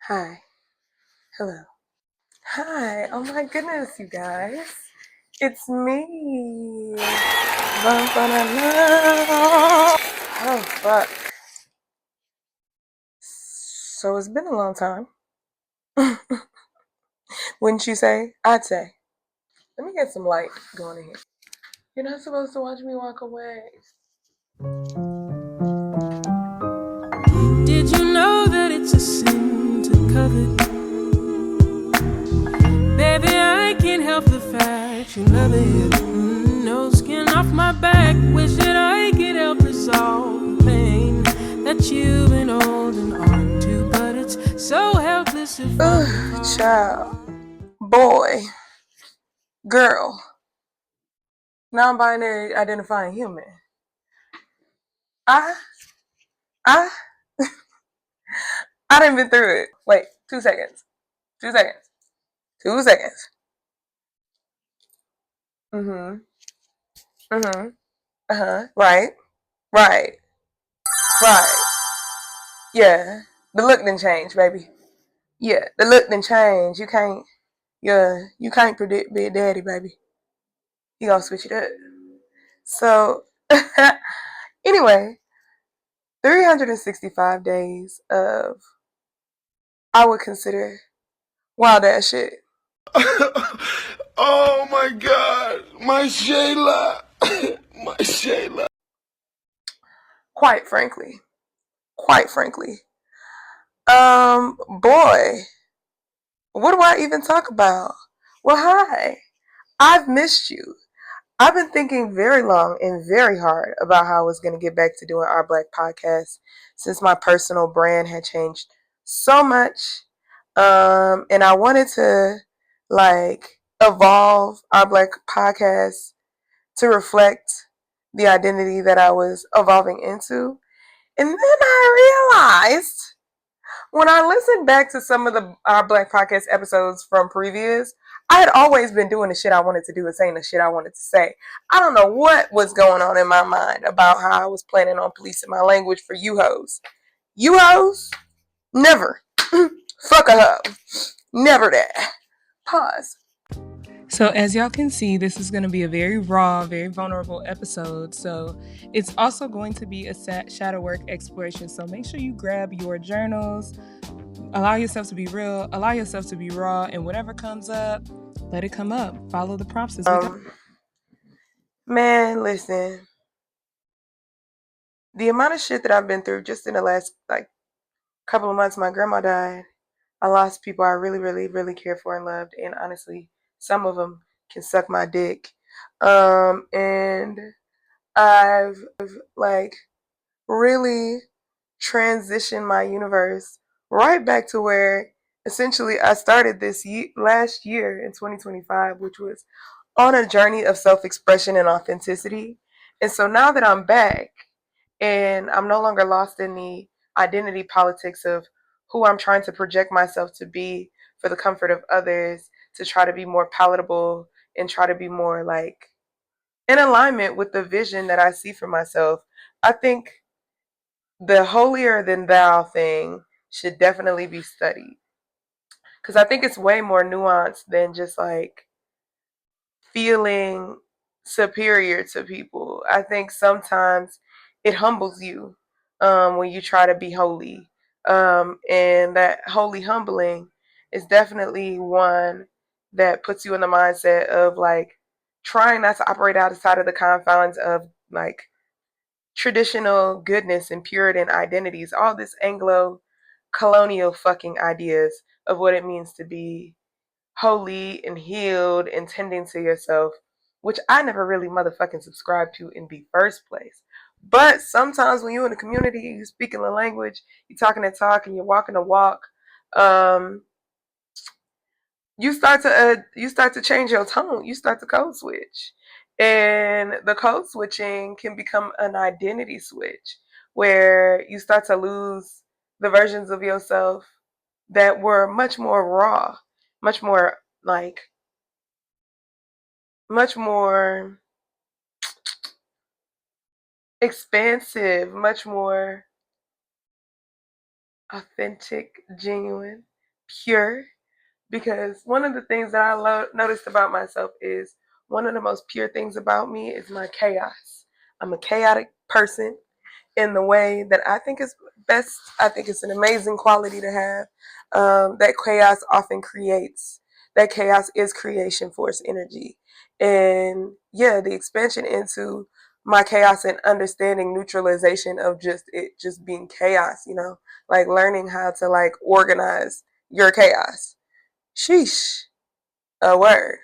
Hi. Hello. Hi. Oh my goodness, you guys. It's me. Oh, fuck. So it's been a long time. Wouldn't you say? I'd say. Let me get some light going in here. You're not supposed to watch me walk away. Did you know that it's a sin to covet? Baby, I can't help the fact you love it. No skin off my back. Wish that I could help resolve the pain that you've been holding on to, but it's so helpless to fall apart. Child. Boy. Girl. Non-binary identifying human. I done been through it. Wait, 2 seconds. 2 seconds. 2 seconds. Mm-hmm. Mm-hmm. Uh-huh. Right. Right. Right. Yeah. The look didn't change, baby. Yeah. The look didn't change. You can't predict Big Daddy, baby. He gonna switch it up. So anyway, 365 days of I would consider wild ass shit. Oh my God, my Shayla, my Shayla. Quite frankly. Quite frankly. Boy, what do I even talk about? Well, hi. I've missed you. I've been thinking very long and very hard about how I was going to get back to doing Our Black podcast since my personal brand had changed so much. And I wanted to evolve Our Black podcast to reflect the identity that I was evolving into. And then I realized when I listened back to some of the Our Black podcast episodes from previous, I had always been doing the shit I wanted to do and saying the shit I wanted to say. I don't know what was going on in my mind about how I was planning on policing my language for you hoes. You hoes? Never. Fuck a hoe. Never that. Pause. So, as y'all can see, this is going to be a very raw, very vulnerable episode. So, it's also going to be a shadow work exploration. So, make sure you grab your journals, allow yourself to be real, allow yourself to be raw, and whatever comes up, let it come up. Follow the prompts as we go. Man, listen. The amount of shit that I've been through just in the last couple of months, my grandma died. I lost people I really, really, really cared for and loved, and honestly, some of them can suck my dick. And I've really transitioned my universe right back to where essentially I started this last year in 2025, which was on a journey of self-expression and authenticity. And so now that I'm back and I'm no longer lost in the identity politics of who I'm trying to project myself to be for the comfort of others, to try to be more palatable and try to be more in alignment with the vision that I see for myself, I think the holier than thou thing should definitely be studied. Because I think it's way more nuanced than just feeling superior to people. I think sometimes it humbles you when you try to be holy. And that holy humbling is definitely one that puts you in the mindset of trying not to operate outside of the confines of traditional goodness and Puritan identities, all this Anglo colonial fucking ideas of what it means to be holy and healed and tending to yourself, which I never really motherfucking subscribed to in the first place. But sometimes when you're in a community, you're speaking the language, you're talking the talk, and you're walking the walk, um, you start to change your tone. You start to code switch, and the code switching can become an identity switch where you start to lose the versions of yourself that were much more raw, much more much more expansive, much more authentic, genuine. pure, because one of the things that I noticed about myself is one of the most pure things about me is my chaos. I'm a chaotic person in the way that I think is best. I think it's an amazing quality to have. That chaos often creates. That chaos is creation force energy. And yeah, the expansion into my chaos and understanding neutralization of just it just being chaos, like learning how to like organize your chaos. Sheesh, a word.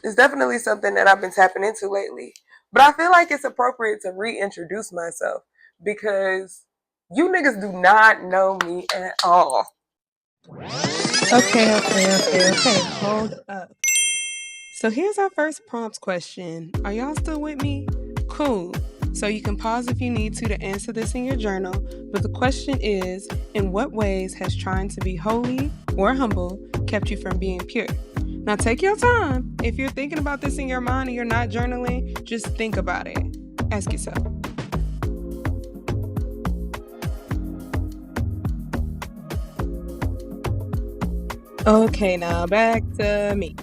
It's definitely something that I've been tapping into lately. But I feel like it's appropriate to reintroduce myself because you niggas do not know me at all. Okay. Hold up. So here's our first prompt question. Are y'all still with me? Cool. So you can pause if you need to answer this in your journal. But the question is, in what ways has trying to be holy or humble kept you from being pure? Now take your time. If you're thinking about this in your mind and you're not journaling, just think about it. Ask yourself. Okay, now back to me.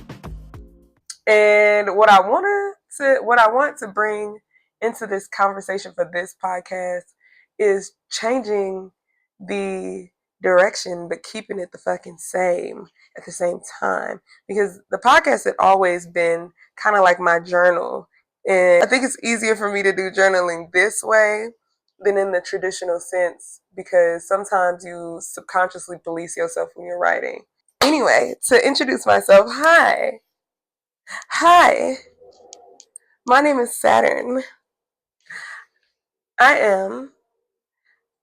And what I want to bring into this conversation for this podcast is changing the direction but keeping it the fucking same at the same time, because the podcast had always been kind of like my journal, and I think it's easier for me to do journaling this way than in the traditional sense, because sometimes you subconsciously police yourself when you're writing. Anyway, to introduce myself, hi, my name is Saturn. I am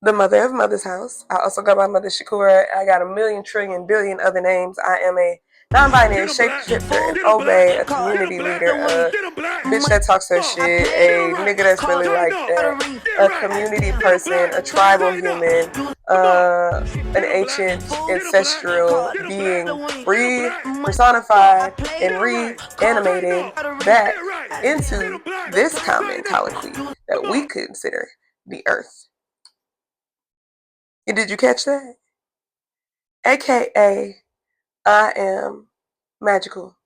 the mother of Mother's House. I also got my mother Shakura. I got a million trillion billion other names. I am a non-binary shapeshifter, an obey, a community leader, a bitch that talks her shit, a nigga that's really like that, a community person, a tribal human, an ancient ancestral being, re-personified and reanimated back into this common colloquy that we consider the earth. Did you catch that? AKA, I am magical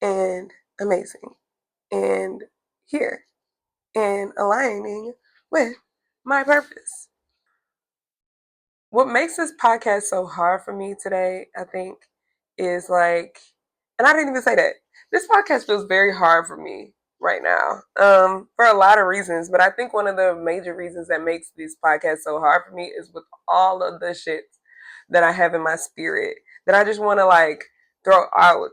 and amazing and here and aligning with my purpose. What makes this podcast so hard for me today, I think, is like, and I didn't even say that. This podcast feels very hard for me right now, for a lot of reasons. But I think one of the major reasons that makes this podcast so hard for me is with all of the shit that I have in my spirit that I just want to like throw out,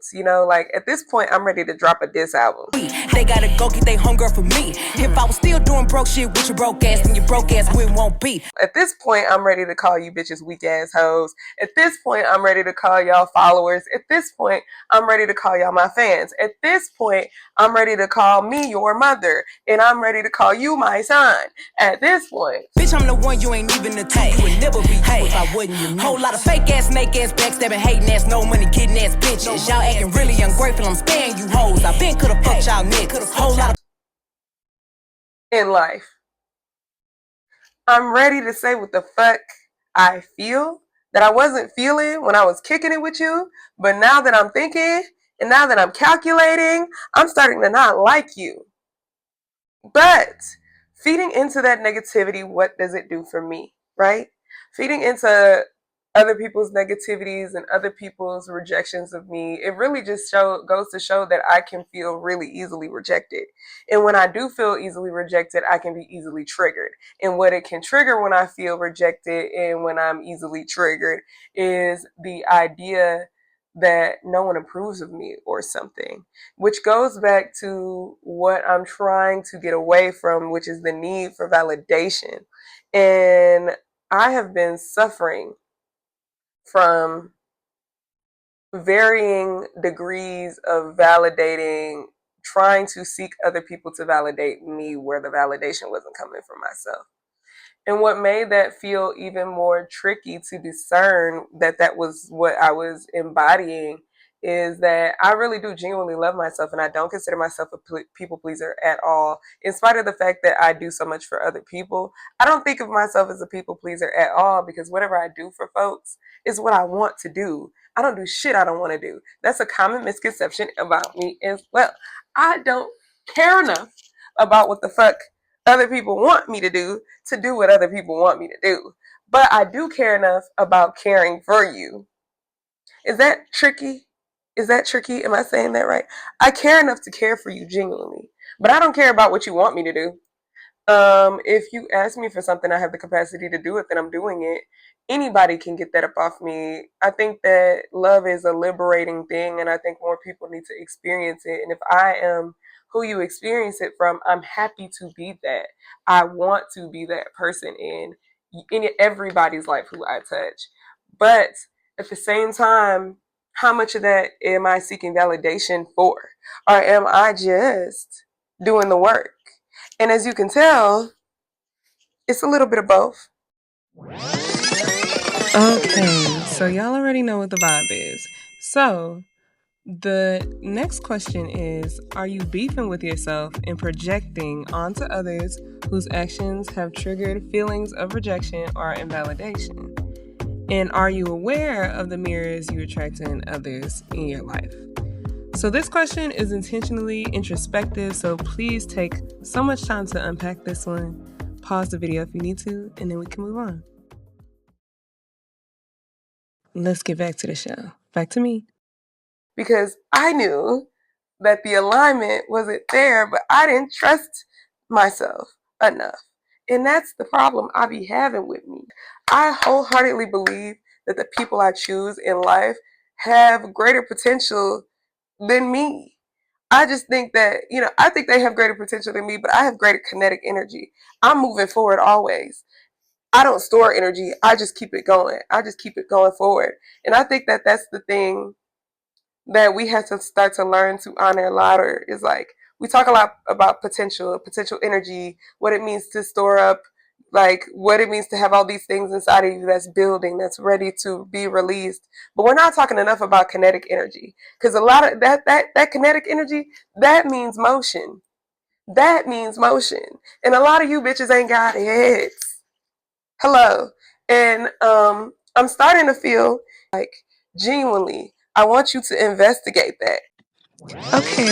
like at this point I'm ready to drop a diss album. They gotta go get their homegirl for me. If I was still doing broke shit with your broke ass, then your broke ass won't be. At this point I'm ready to call you bitches weak ass hoes. At this point I'm ready to call y'all followers. At this point I'm ready to call y'all my fans. At this point I'm ready to call me your mother, and I'm ready to call you my son. At this point, bitch, I'm the one you ain't even the two. You would never be you if I wasn't you. Whole lot of fake ass, snake ass, backstabbing, hating ass, no money, getting ass bitches. Y'all acting really ungrateful. I'm sparing you hoes. I been coulda fucked y'all niggas. Whole lot of in life, I'm ready to say what the fuck I feel that I wasn't feeling when I was kicking it with you, but now that I'm thinking and now that I'm calculating, I'm starting to not like you. But feeding into that negativity, what does it do for me, right? Feeding into other people's negativities and other people's rejections of me, it really just goes to show that I can feel really easily rejected. And when I do feel easily rejected, I can be easily triggered. And what it can trigger when I feel rejected and when I'm easily triggered is the idea that no one approves of me or something, which goes back to what I'm trying to get away from, which is the need for validation. And I have been suffering from varying degrees of validating, trying to seek other people to validate me where the validation wasn't coming from myself. And what made that feel even more tricky to discern that that was what I was embodying is that I really do genuinely love myself, and I don't consider myself a people pleaser at all. In spite of the fact that I do so much for other people, I don't think of myself as a people pleaser at all, because whatever I do for folks is what I want to do. I don't do shit I don't want to do. That's a common misconception about me as well. I don't care enough about what the fuck other people want me to do what other people want me to do. But I do care enough about caring for you. Is that tricky? Is that tricky? Am I saying that right? I care enough to care for you genuinely, but I don't care about what you want me to do. If you ask me for something, I have the capacity to do it, then I'm doing it. Anybody can get that up off me. I think that love is a liberating thing, and I think more people need to experience it. And if I am who you experience it from, I'm happy to be that. I want to be that person in everybody's life who I touch. But at the same time, how much of that am I seeking validation for? Or am I just doing the work? And as you can tell, it's a little bit of both. Okay, so y'all already know what the vibe is. So the next question is, are you beefing with yourself and projecting onto others whose actions have triggered feelings of rejection or invalidation? And are you aware of the mirrors you attract in others in your life? So this question is intentionally introspective, so please take so much time to unpack this one. Pause the video if you need to, and then we can move on. Let's get back to the show. Back to me. Because I knew that the alignment wasn't there, but I didn't trust myself enough. And that's the problem I be having with me. I wholeheartedly believe that the people I choose in life have greater potential than me. I just think that, I think they have greater potential than me, but I have greater kinetic energy. I'm moving forward always. I don't store energy. I just keep it going. I just keep it going forward. And I think that that's the thing that we have to start to learn to honor louder, is like, we talk a lot about potential energy, what it means to store up, like what it means to have all these things inside of you that's building, that's ready to be released. But we're not talking enough about kinetic energy, because a lot of that kinetic energy, that means motion. That means motion. And a lot of you bitches ain't got heads. Hello. And I'm starting to feel like, genuinely, I want you to investigate that. Okay.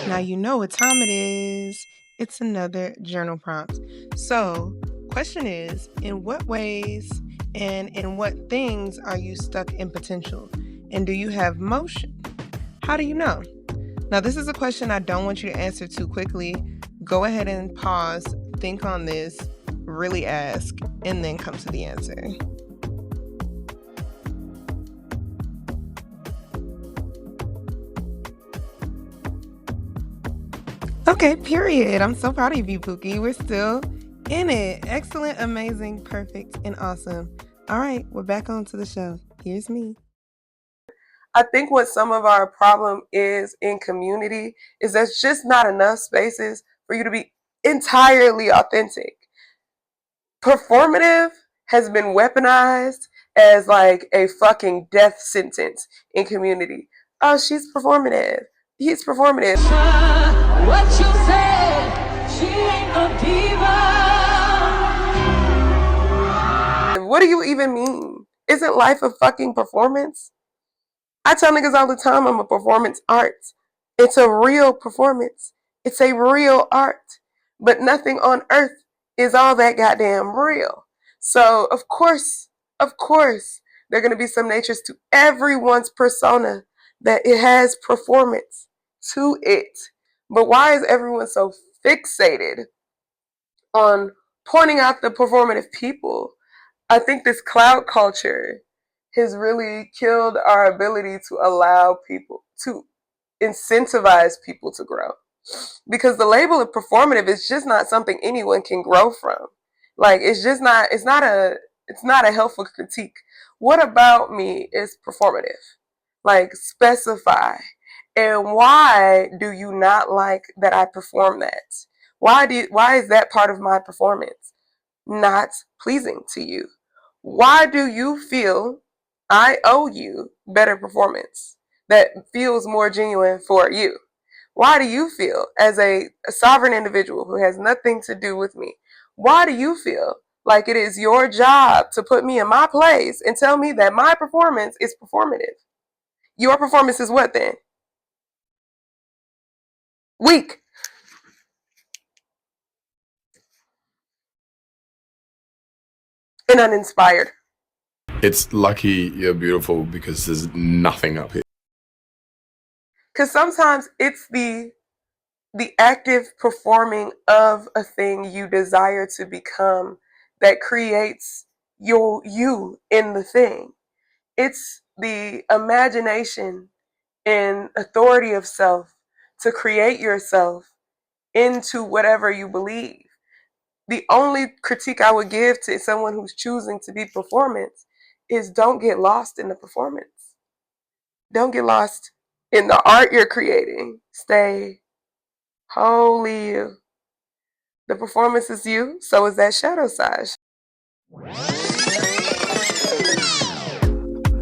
Now you know what time it is. It's another journal prompt. So, question is, in what ways and in what things are you stuck in potential? And do you have motion? How do you know? Now, this is a question I don't want you to answer too quickly. Go ahead and pause, think on this, really ask, and then come to the answer. Okay, period. I'm so proud of you, Pookie. We're still in it. Excellent, amazing, perfect, and awesome. All right, we're back on to the show. Here's me. I think what some of our problem is in community is there's just not enough spaces for you to be entirely authentic. Performative has been weaponized as like a fucking death sentence in community. Oh, she's performative. He's performative. What you say? She ain't a diva. What do you even mean? Isn't life a fucking performance? I tell niggas all the time I'm a performance art. It's a real performance. It's a real art. But nothing on earth is all that goddamn real. So, of course, there are going to be some natures to everyone's persona that it has performance to it. But why is everyone so fixated on pointing out the performative people? I think this cloud culture has really killed our ability to allow people to incentivize people to grow, because the label of performative is just not something anyone can grow from. Like, it's not a helpful critique. What about me is performative? Like, specify. And why do you not like that I perform that? Why is that part of my performance not pleasing to you? Why do you feel I owe you better performance that feels more genuine for you? Why do you feel, as a sovereign individual who has nothing to do with me, why do you feel like it is your job to put me in my place and tell me that my performance is performative? Your performance is what then? Weak. And uninspired. It's lucky you're beautiful because there's nothing up here. Because sometimes it's the active performing of a thing you desire to become that creates you in the thing. It's the imagination and authority of self to create yourself into whatever you believe. The only critique I would give to someone who's choosing to be performance is don't get lost in the performance. Don't get lost in the art you're creating. Stay wholly you. The performance is you, so is that shadow side.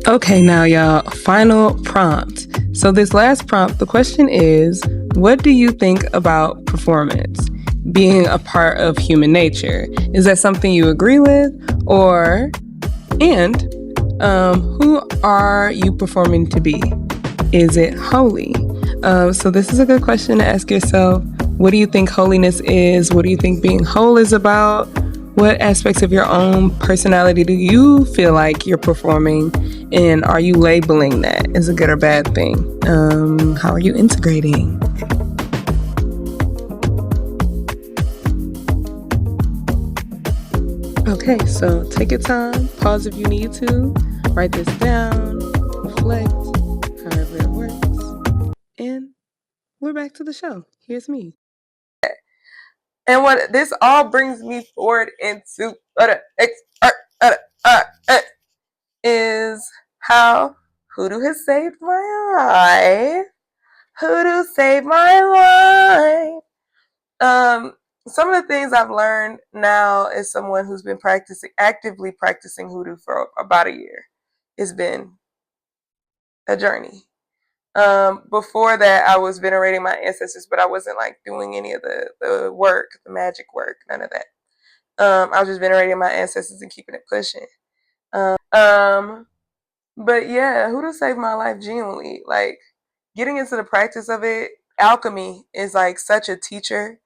Okay, now y'all, final prompt. So this last prompt, the question is, what do you think about performance being a part of human nature? Is that something you agree with? Who are you performing to be? Is it holy? So this is a good question to ask yourself. What do you think holiness is? What do you think being whole is about? What aspects of your own personality do you feel like you're performing? And are you labeling that as a good or bad thing? How are you integrating? Okay, so take your time, pause if you need to, write this down, reflect, however it works. And we're back to the show. Here's me. And what this all brings me forward into is how Hoodoo has saved my life. Hoodoo saved my life. Some of the things I've learned now as someone who's been actively practicing Hoodoo for about a year, it's been a journey. Before that, I was venerating my ancestors, but I wasn't like doing any of the work, the magic work, none of that. I was just venerating my ancestors and keeping it pushing. But yeah, Hoodoo saved my life genuinely. Like, getting into the practice of it, alchemy is like such a teacher.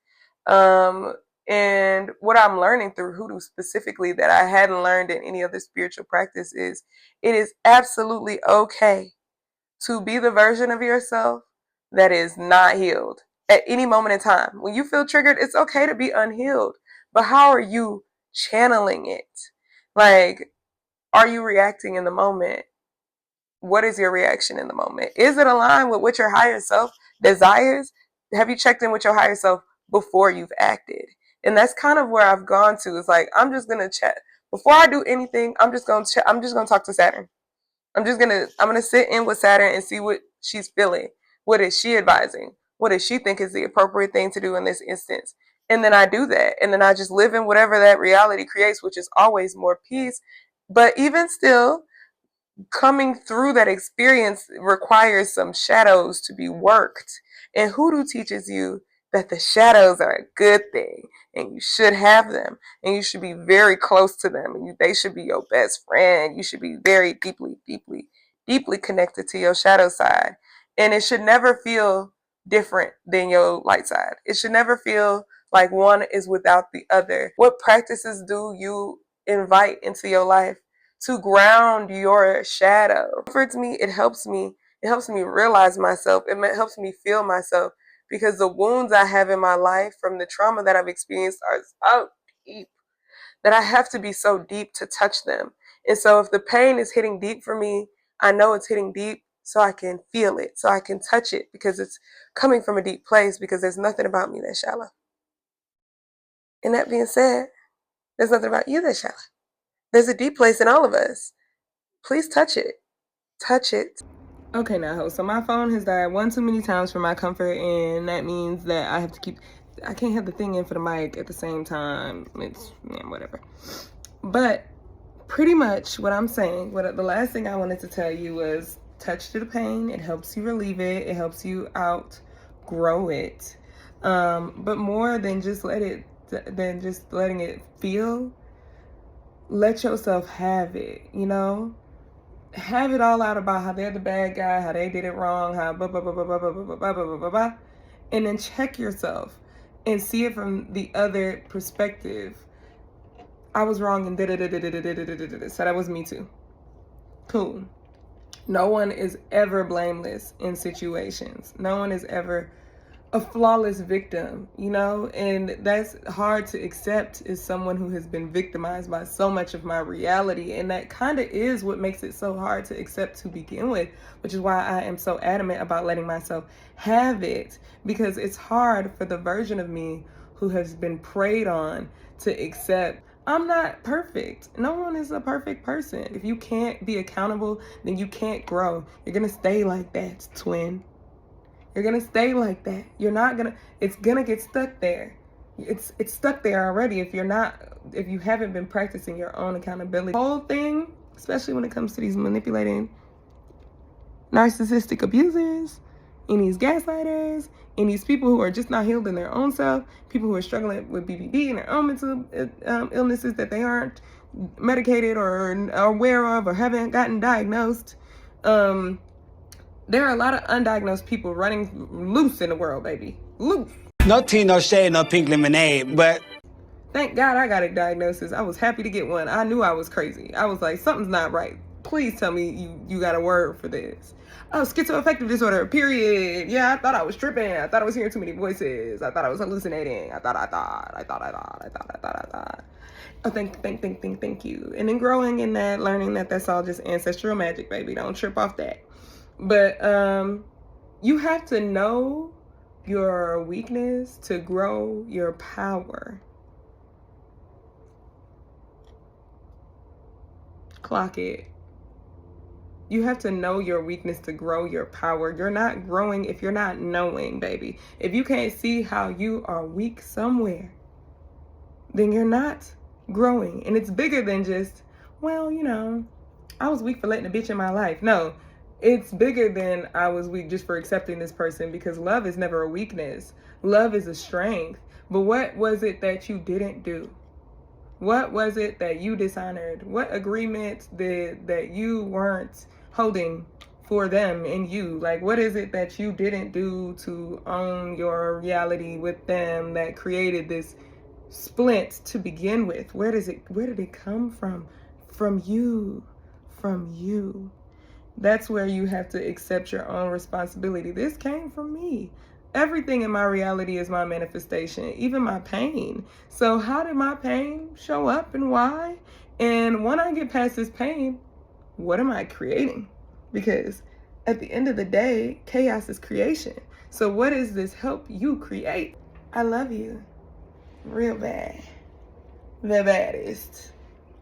And what I'm learning through Hoodoo specifically that I hadn't learned in any other spiritual practice is it is absolutely okay to be the version of yourself that is not healed at any moment in time. When you feel triggered, it's okay to be unhealed. But how are you channeling it? Like, are you reacting in the moment? What is your reaction in the moment? Is it aligned with what your higher self desires? Have you checked in with your higher self before you've acted? And that's kind of where I've gone to. It's like, I'm just gonna check before I do anything. I'm just gonna talk to Saturn. I'm gonna sit in with Saturn and see what she's feeling. What is she advising? What does she think is the appropriate thing to do in this instance? And then I do that. And then I just live in whatever that reality creates, which is always more peace. But even still, coming through that experience requires some shadows to be worked. And Hoodoo teaches you that the shadows are a good thing and you should have them and you should be very close to them and they should be your best friend. You should be very deeply connected to your shadow side. And it should never feel different than your light side. It should never feel like one is without the other. What practices do you invite into your life to ground your shadow? It comforts me, it helps me realize myself, it helps me feel myself, because the wounds I have in my life from the trauma that I've experienced are so deep that I have to be so deep to touch them. And so if the pain is hitting deep for me, I know it's hitting deep so I can feel it, so I can touch it, because it's coming from a deep place, because there's nothing about me that's shallow. And that being said, there's nothing about you that's shallow. There's a deep place in all of us. Please touch it. Touch it. Okay, now, so my phone has died one too many times for my comfort, and that means that I can't have the thing in for the mic at the same time. It's, whatever. But pretty much what I'm saying, the last thing I wanted to tell you was touch to the pain. It helps you relieve it. It helps you outgrow it. But more than just letting it feel, let yourself have it, you know? Have it all out about how they're the bad guy, how they did it wrong, how blah, blah, blah, blah, blah, blah, blah, blah, blah, blah, blah, and then check yourself and see it from the other perspective. I was wrong and da-da-da-da-da-da-da-da-da-da, so that was me too. Cool. No one is ever blameless in situations. No one is ever a flawless victim, you know? And that's hard to accept as someone who has been victimized by so much of my reality. And that kind of is what makes it so hard to accept to begin with, which is why I am so adamant about letting myself have it, because it's hard for the version of me who has been preyed on to accept I'm not perfect. No one is a perfect person. If you can't be accountable, then you can't grow. You're gonna stay like that, twin. You're gonna stay like that. It's gonna get stuck there. It's stuck there already if you haven't been practicing your own accountability. The whole thing, especially when it comes to these manipulating narcissistic abusers, and these gaslighters, and these people who are just not healed in their own self, people who are struggling with BBB and their own mental illnesses that they aren't medicated or aware of or haven't gotten diagnosed. There are a lot of undiagnosed people running loose in the world, baby. Loose. No tea, no shade, no pink lemonade, but thank God I got a diagnosis. I was happy to get one. I knew I was crazy. I was like, something's not right. Please tell me you got a word for this. Oh, schizoaffective disorder, period. Yeah, I thought I was tripping. I thought I was hearing too many voices. I thought I was hallucinating. I thought. Oh, thank you. And then growing in that, learning that that's all just ancestral magic, baby. Don't trip off that. But you have to know your weakness to grow your power. Clock it. You have to know your weakness to grow your power. You're not growing if you're not knowing, baby. If you can't see how you are weak somewhere, then you're not growing. And it's bigger than just, well, you know, I was weak for letting a bitch in my life. No, it's bigger than I was weak just for accepting this person, because love is never a weakness. Love is a strength. But what was it that you didn't do? What was it that you dishonored? What agreement that you weren't holding for them and you? Like, what is it that you didn't do to own your reality with them that created this splint to begin with? Where did it come from? From you. That's where you have to accept your own responsibility. This came from me. Everything in my reality is my manifestation, even my pain. So how did my pain show up and why? And when I get past this pain, what am I creating? Because at the end of the day, chaos is creation. So what does this help you create? I love you. Real bad. The baddest.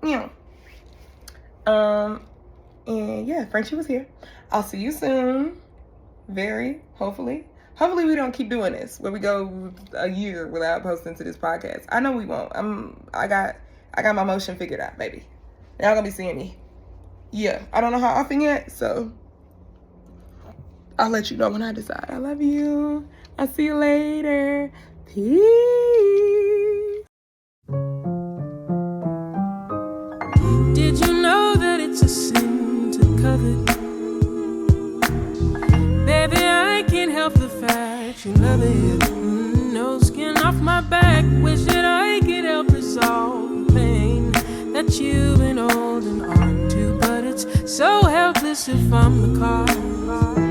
Yeah. And yeah, Frenchie was here. I'll see you soon. Hopefully we don't keep doing this where we go a year without posting to this podcast. I know we won't. I got my motion figured out, baby. Y'all gonna be seeing me. Yeah, I don't know how often yet, so I'll let you know when I decide. I love you. I'll see you later. Peace. Did you know that it's a sin to covet? Baby, I can't help the fact you love it. No skin off my back. Wish that I could help resolve the pain that you've been holding on to, but it's so helpless if I'm the cause.